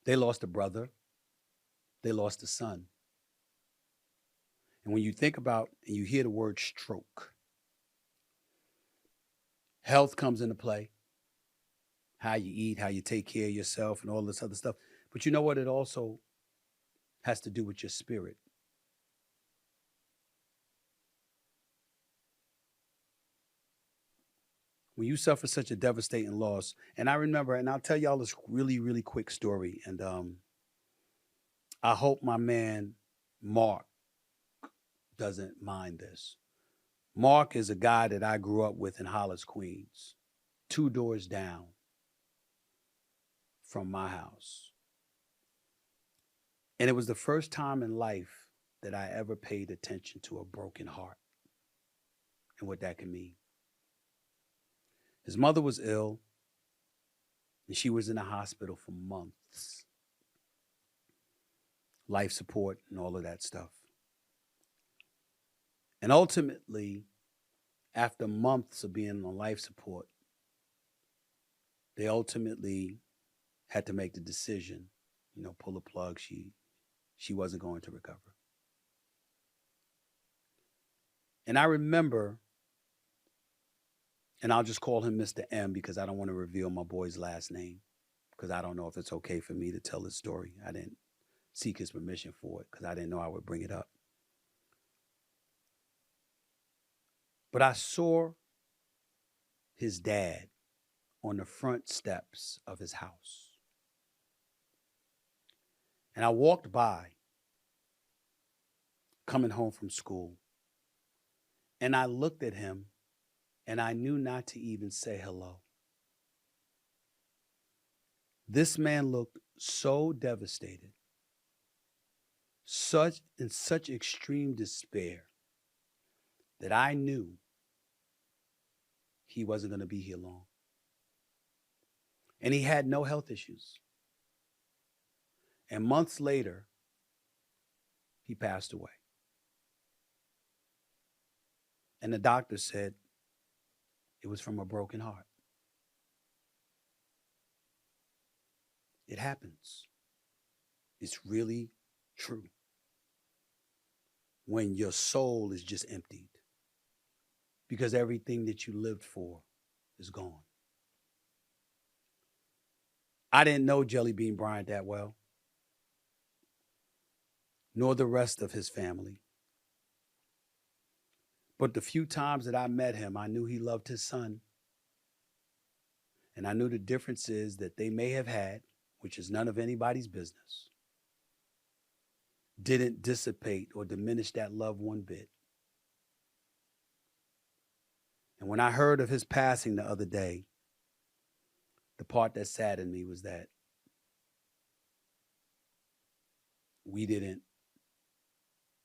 They lost a brother. They lost a son. And when you think about and you hear the word stroke, health comes into play. How you eat, how you take care of yourself, and all this other stuff. But you know what? It also has to do with your spirit. When you suffer such a devastating loss, and I remember, and I'll tell y'all this really, really quick story, and I hope my man Mark doesn't mind this. Mark is a guy that I grew up with in Hollis, Queens, 2 doors down from my house. And it was the first time in life that I ever paid attention to a broken heart and what that can mean. His mother was ill, and she was in the hospital for months. Life support and all of that stuff. And ultimately, after months of being on life support, they ultimately had to make the decision, pull the plug. She wasn't going to recover. And I remember, and I'll just call him Mr. M because I don't want to reveal my boy's last name, because I don't know if it's okay for me to tell his story. I didn't seek his permission for it because I didn't know I would bring it up. But I saw his dad on the front steps of his house. And I walked by, coming home from school, and I looked at him, and I knew not to even say hello. This man looked so devastated, in such extreme despair, that I knew he wasn't going to be here long. And he had no health issues. And months later, he passed away. And the doctor said it was from a broken heart. It happens. It's really true. When your soul is just emptied because everything that you lived for is gone. I didn't know Jellybean Bryant that well, nor the rest of his family. But the few times that I met him, I knew he loved his son. And I knew the differences that they may have had, which is none of anybody's business, didn't dissipate or diminish that love one bit. And when I heard of his passing the other day, the part that saddened me was that we didn't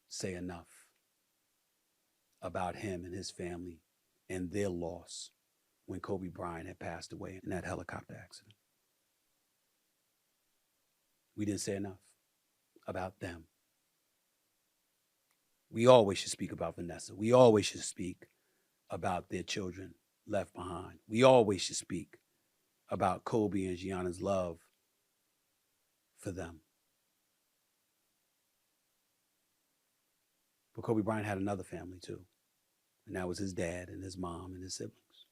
say enough about him and his family and their loss when Kobe Bryant had passed away in that helicopter accident. We didn't say enough about them. We always should speak about Vanessa. We always should speak about their children left behind. We always should speak about Kobe and Gianna's love for them. But Kobe Bryant had another family too. And that was his dad and his mom and his siblings.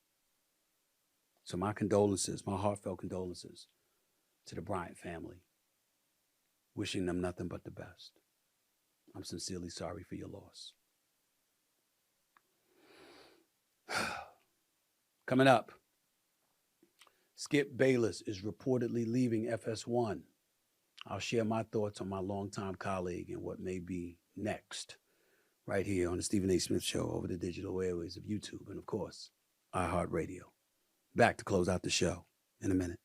So my condolences, my heartfelt condolences to the Bryant family. Wishing them nothing but the best. I'm sincerely sorry for your loss. Coming up, Skip Bayless is reportedly leaving FS1. I'll share my thoughts on my longtime colleague and what may be next, right here on the Stephen A. Smith Show over the digital airways of YouTube and, of course, iHeartRadio. Back to close out the show in a minute.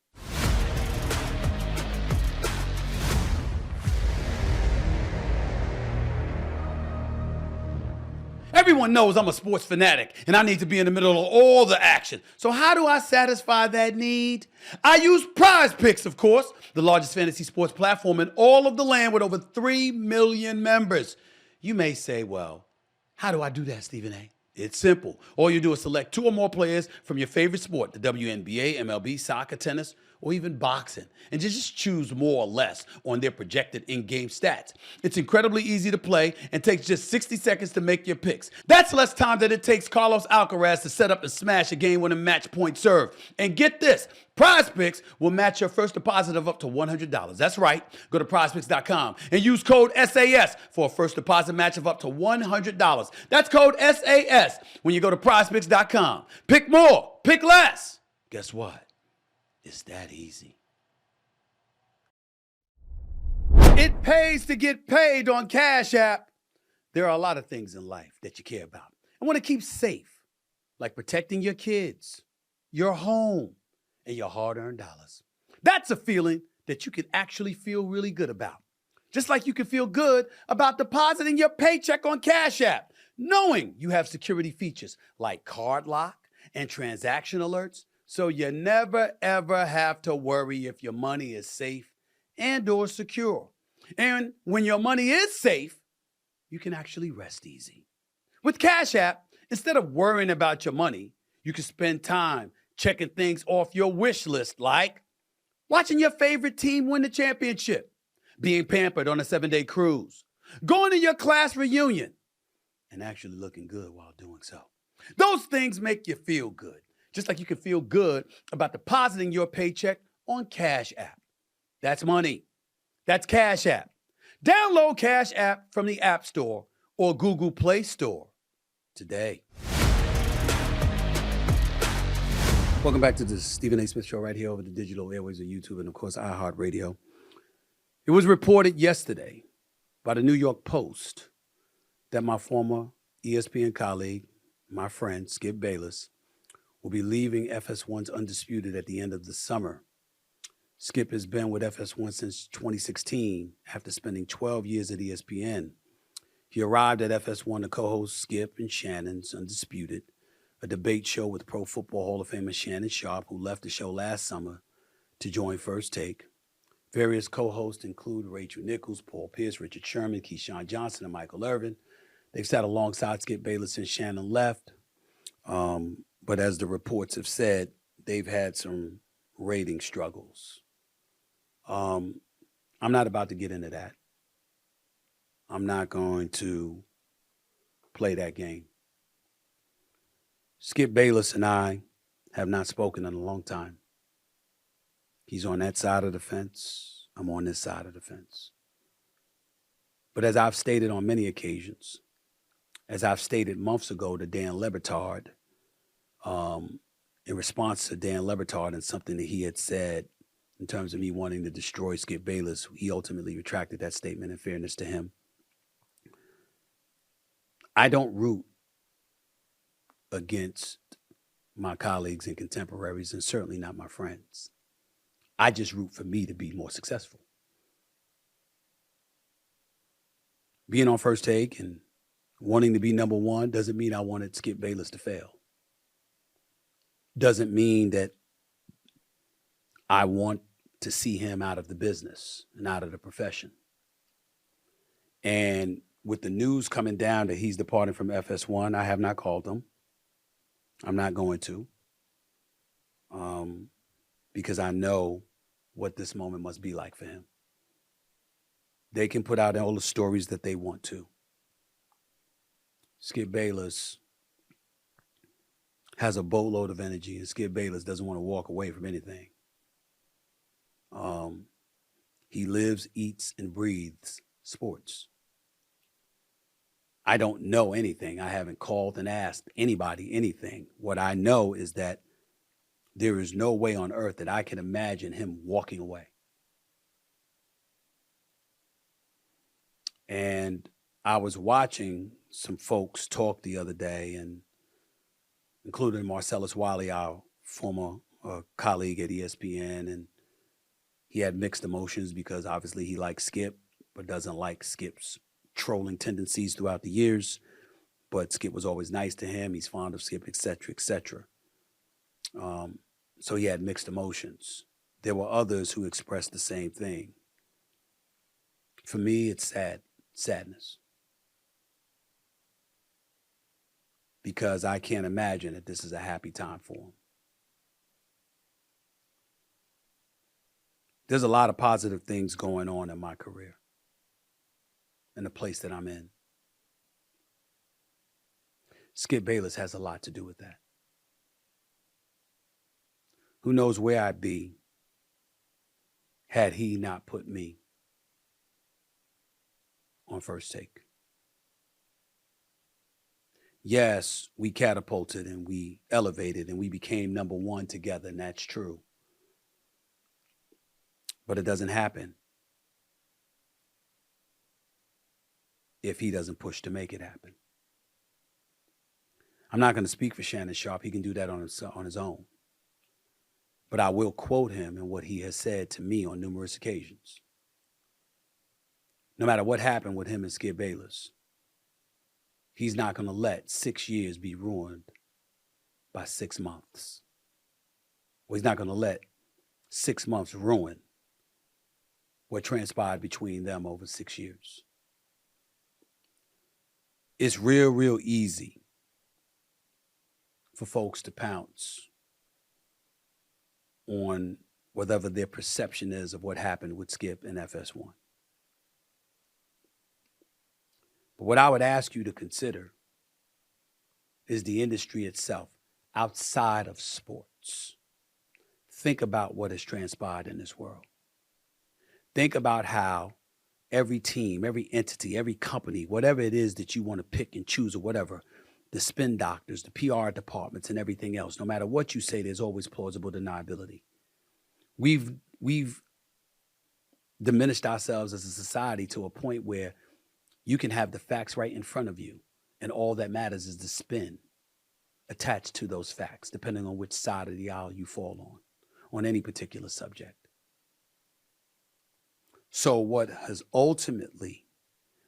Everyone knows I'm a sports fanatic and I need to be in the middle of all the action. So how do I satisfy that need? I use Prize Picks, of course, the largest fantasy sports platform in all of the land with over 3 million members. You may say, well, how do I do that, Stephen A? It's simple. All you do is select 2 or more players from your favorite sport, the WNBA, MLB, soccer, tennis, or even boxing, and just choose more or less on their projected in-game stats. It's incredibly easy to play and takes just 60 seconds to make your picks. That's less time than it takes Carlos Alcaraz to set up and smash a game-winning match point serve. And get this, Prize Picks will match your first deposit of up to $100. That's right. Go to prizepicks.com and use code SAS for a first deposit match of up to $100. That's code SAS when you go to prizepicks.com. Pick more, pick less. Guess what? It's that easy. It pays to get paid on Cash App. There are a lot of things in life that you care about and want to keep safe, like protecting your kids, your home, and your hard-earned dollars. That's a feeling that you can actually feel really good about. Just like you can feel good about depositing your paycheck on Cash App, knowing you have security features like card lock and transaction alerts, so you never, ever have to worry if your money is safe and or secure. And when your money is safe, you can actually rest easy. With Cash App, Instead of worrying about your money, you can spend time checking things off your wish list, like watching your favorite team win the championship, being pampered on a 7-day cruise, going to your class reunion, and actually looking good while doing so. Those things make you feel good, just like you can feel good about depositing your paycheck on Cash App. That's money. That's Cash App. Download Cash App from the App Store or Google Play Store today. Welcome back to the Stephen A. Smith Show right here over the digital airwaves of YouTube and, of course, iHeartRadio. It was reported yesterday by the New York Post that my former ESPN colleague, my friend, Skip Bayless, will be leaving FS1's Undisputed at the end of the summer. Skip has been with FS1 since 2016 after spending 12 years at ESPN. He arrived at FS1 to co-host Skip and Shannon's Undisputed, a debate show with Pro Football Hall of Famer Shannon Sharpe, who left the show last summer to join First Take. Various co-hosts include Rachel Nichols, Paul Pierce, Richard Sherman, Keyshawn Johnson, and Michael Irvin. They've sat alongside Skip Bayless since Shannon left. But as the reports have said, they've had some rating struggles. I'm not about to get into that. I'm not going to play that game. Skip Bayless and I have not spoken in a long time. He's on that side of the fence. I'm on this side of the fence. But as I've stated on many occasions, as I've stated months ago to Dan Le Batard, in response to Dan Le Batard and something that he had said in terms of me wanting to destroy Skip Bayless, he ultimately retracted that statement in fairness to him. I don't root against my colleagues and contemporaries, and certainly not my friends. I just root for me to be more successful. Being on First Take and wanting to be number one doesn't mean I wanted Skip Bayless to fail. Doesn't mean that I want to see him out of the business and out of the profession. And with the news coming down that he's departing from FS1, I have not called him. I'm not going to, because I know what this moment must be like for him. They can put out all the stories that they want to. Skip Bayless has a boatload of energy, and Skip Bayless doesn't want to walk away from anything. He lives, eats, and breathes sports. I don't know anything. I haven't called and asked anybody anything. What I know is that there is no way on earth that I can imagine him walking away. And I was watching some folks talk the other day, and including Marcellus Wiley, our former colleague at ESPN, and he had mixed emotions because obviously he likes Skip, but doesn't like Skip's trolling tendencies throughout the years. But Skip was always nice to him. He's fond of Skip, et cetera, et cetera. So he had mixed emotions. There were others who expressed the same thing. For me, it's sadness. Because I can't imagine that this is a happy time for him. There's a lot of positive things going on in my career and the place that I'm in. Skip Bayless has a lot to do with that. Who knows where I'd be had he not put me on First Take. Yes, we catapulted and we elevated and we became number one together, and that's true. But it doesn't happen if he doesn't push to make it happen. I'm not going to speak for Shannon Sharpe. He can do that on his own. But I will quote him and what he has said to me on numerous occasions. No matter what happened with him and Skip Bayless, he's not going to let 6 years be ruined by 6 months. Or he's not going to let 6 months ruin what transpired between them over 6 years. It's real easy for folks to pounce on whatever their perception is of what happened with Skip and FS1. But what I would ask you to consider is the industry itself outside of sports. Think about what has transpired in this world. Think about how every team, every entity, every company, whatever it is that you want to pick and choose or whatever, the spin doctors, the PR departments and everything else, no matter what you say, there's always plausible deniability. We've diminished ourselves as a society to a point where you can have the facts right in front of you, and all that matters is the spin attached to those facts, depending on which side of the aisle you fall on any particular subject. So what has ultimately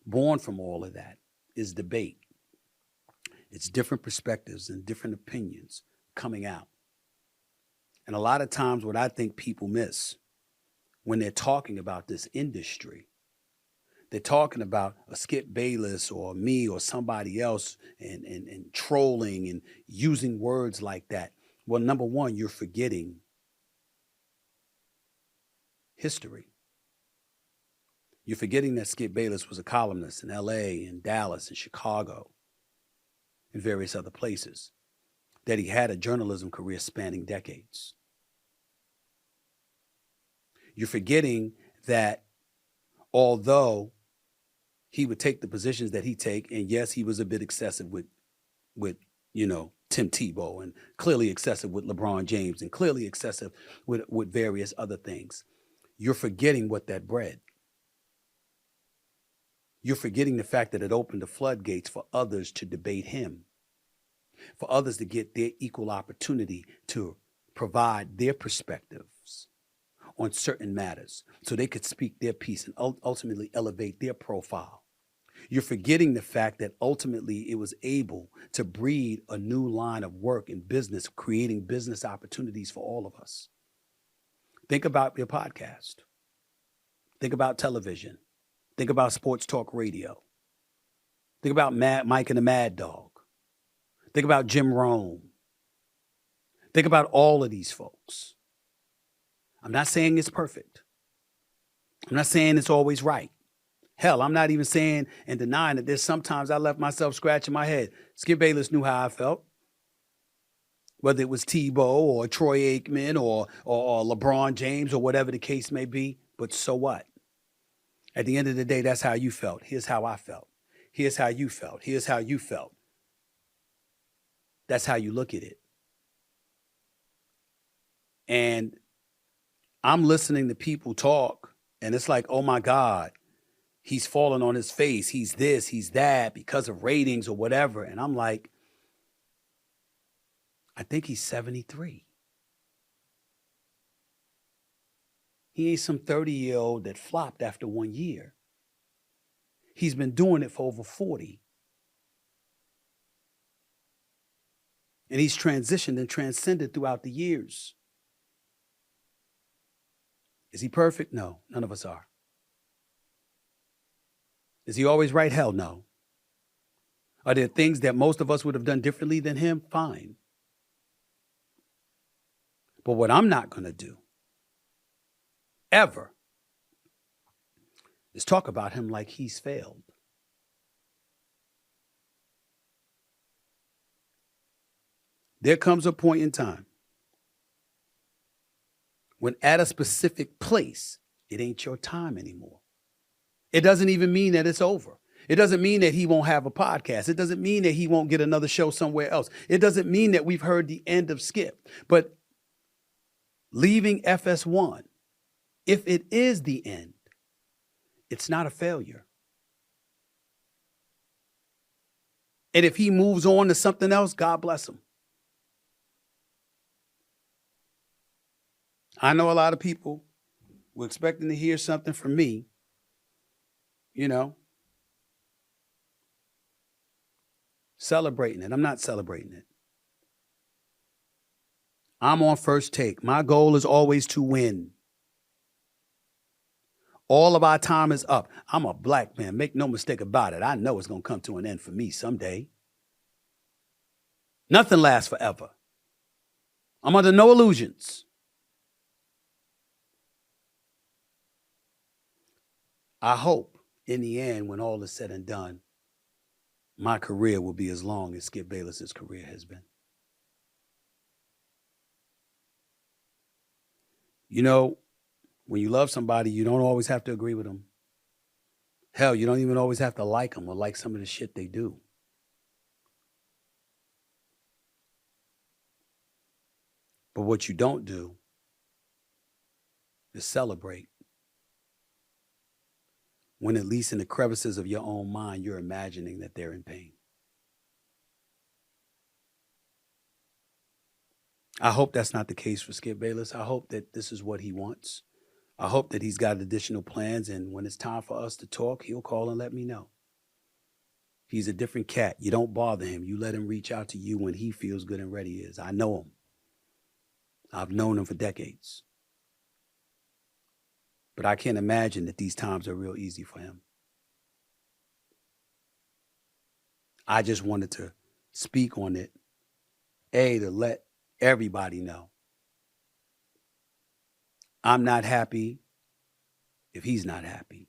born from all of that is debate. It's different perspectives and different opinions coming out. And a lot of times what I think people miss when they're talking about this industry, they're talking about a Skip Bayless or me or somebody else and trolling and using words like that. Well, number one, you're forgetting history. You're forgetting that Skip Bayless was a columnist in LA and Dallas and Chicago and various other places, that he had a journalism career spanning decades. You're forgetting that although he would take the positions that he take, and yes, he was a bit excessive with Tim Tebow, and clearly excessive with LeBron James, and clearly excessive with various other things. You're forgetting what that bred. You're forgetting the fact that it opened the floodgates for others to debate him, for others to get their equal opportunity to provide their perspectives on certain matters so they could speak their piece and ultimately elevate their profile. You're forgetting the fact that ultimately it was able to breed a new line of work in business, creating business opportunities for all of us. Think about your podcast. Think about television. Think about sports talk radio. Think about Mike and the Mad Dog. Think about Jim Rome. Think about all of these folks. I'm not saying it's perfect. I'm not saying it's always right. Hell, I'm not even saying and denying that there's sometimes I left myself scratching my head. Skip Bayless knew how I felt. Whether it was Tebow or Troy Aikman or LeBron James or whatever the case may be. But so what? At the end of the day, that's how you felt. Here's how I felt. Here's how you felt. Here's how you felt. That's how you look at it. And I'm listening to people talk, and it's like, oh my God, he's falling on his face. He's this, he's that, because of ratings or whatever. And I'm like, I think he's 73. He ain't some 30-year-old that flopped after 1 year. He's been doing it for over 40. And he's transitioned and transcended throughout the years. Is he perfect? No, none of us are. Is he always right? Hell no. Are there things that most of us would have done differently than him? Fine. But what I'm not going to do, ever, is talk about him like he's failed. There comes a point in time when at a specific place, it ain't your time anymore. It doesn't even mean that it's over. It doesn't mean that he won't have a podcast. It doesn't mean that he won't get another show somewhere else. It doesn't mean that we've heard the end of Skip. But leaving FS1, if it is the end, it's not a failure. And if he moves on to something else, God bless him. I know a lot of people were expecting to hear something from me, celebrating it. I'm not celebrating it. I'm on First Take. My goal is always to win. All of our time is up. I'm a black man. Make no mistake about it. I know it's going to come to an end for me someday. Nothing lasts forever. I'm under no illusions. I hope in the end, when all is said and done, my career will be as long as Skip Bayless's career has been. You know, when you love somebody, you don't always have to agree with them. Hell, you don't even always have to like them or like some of the shit they do. But what you don't do is celebrate when, at least in the crevices of your own mind, you're imagining that they're in pain. I hope that's not the case for Skip Bayless. I hope that this is what he wants. I hope that he's got additional plans, and when it's time for us to talk, he'll call and let me know. He's a different cat. You don't bother him. You let him reach out to you when he feels good and ready is. I know him. I've known him for decades. But I can't imagine that these times are real easy for him. I just wanted to speak on it, to let everybody know I'm not happy if he's not happy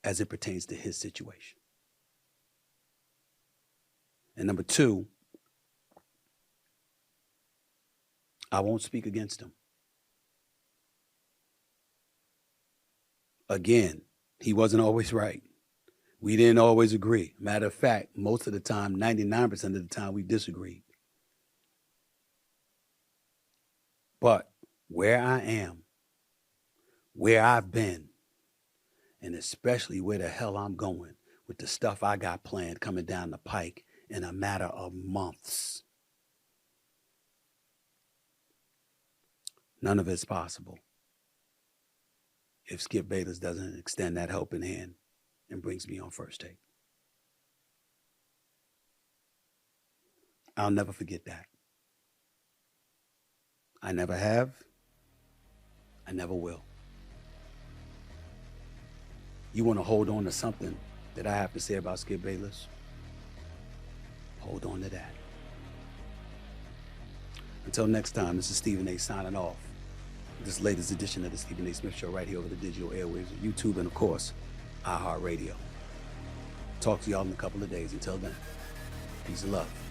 as it pertains to his situation. And number two, I won't speak against him. Again, he wasn't always right. We didn't always agree. Matter of fact, most of the time, 99% of the time, we disagreed. But where I am, where I've been, and especially where the hell I'm going with the stuff I got planned coming down the pike in a matter of months, none of it's possible if Skip Bayless doesn't extend that helping hand and brings me on First Take. I'll never forget that. I never have. I never will. You want to hold on to something that I have to say about Skip Bayless? Hold on to that. Until next time, this is Stephen A. signing off. This latest edition of the Stephen A. Smith Show right here over the digital airwaves of YouTube and, of course, iHeartRadio. Talk to y'all in a couple of days. Until then, peace and love.